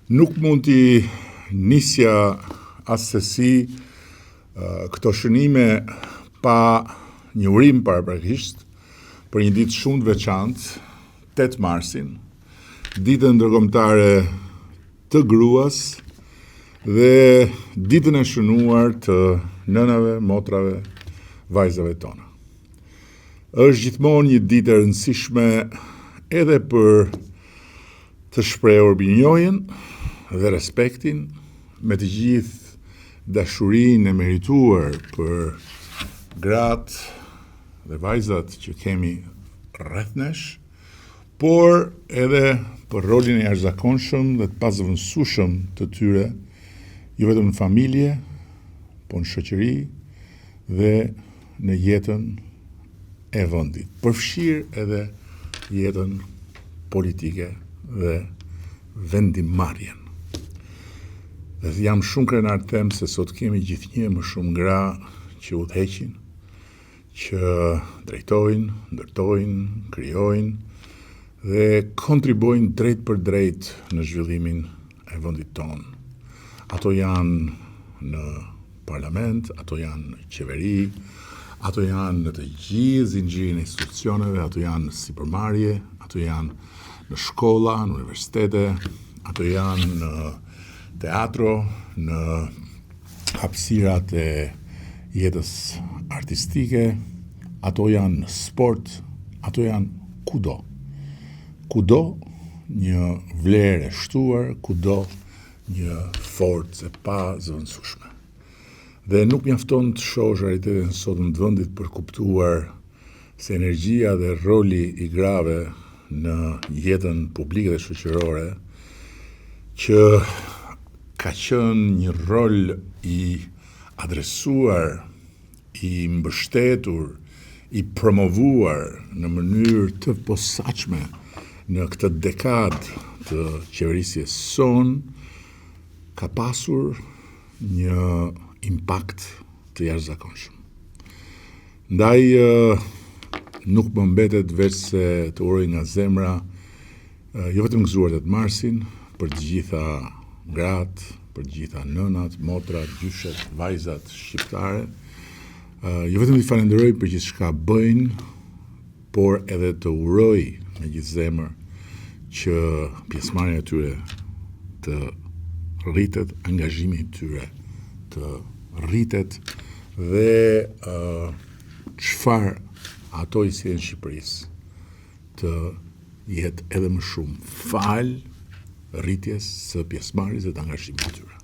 Nuk mund t'i nisja asesi këto shënime pa një urim paraprakisht për një ditë shumë të veçantë, 8 marsin, ditën ndërkombëtare të gruas dhe ditën e shënuar të nënave, motrave, vajzave tona. Është gjithmonë një ditë e rëndësishme edhe për të shprehur binjojen dhe respektin me të gjithë dashurinë e merituar për gratë dhe vajzat që kemi rreth nesh, por edhe për rolin e jashtëzakonshëm dhe të pazëvendësueshëm të tyre, jo vetëm në familje, por në shoqëri dhe në jetën e vendit, përfshirë edhe jetën politike dhe vendimarrjen. Dhe jam shumë krenar të them se sot kemi gjithnjë më shumë gra që udhëheqin, që drejtojnë, ndërtojnë, krijojnë dhe kontribojnë drejt për drejt në zhvillimin e vendit tonë. Ato janë në parlament, ato janë në qeveri, ato janë në të gjithë zinxhirin e institucioneve, ato janë në sipërmarrje, ato janë në shkolla, në universitete, ato janë në teatro, në hapësirat e jetës artistike, ato janë në sport, ato janë kudo. Kudo një vlerë e shtuar, kudo një forcë e pazëvendësueshme. Dhe nuk mjafton të shohësh realitetin sot në vendit për kuptuar se energjia dhe roli i grave në jetën publike dhe shoqërore që ka qenë një rol i adresuar, i mbështetur, i promovuar në mënyrë të posaçme në këtë dekadë të qeverisjes son, ka pasur një impakt të jashtëzakonshëm. Ndaj nuk më mbetet veç se të uroj nga zemra, jo vetëm gëzuar 8 marsin, për të gjitha gratë, për të gjitha nënat, motrat, gjyshet, vajzat shqiptare, jo vetëm t'i falenderoj për gjithçka bëjnë, por edhe të uroj me gjithë zemër që pjesëmarrja e tyre të rritet, angazhimi i tyre të rritet dhe çfarë ato i sjellin Shqipërisë të jetë edhe më shumë fal rritjes së pjesëmarrjes dhe të angazhimit të tyre.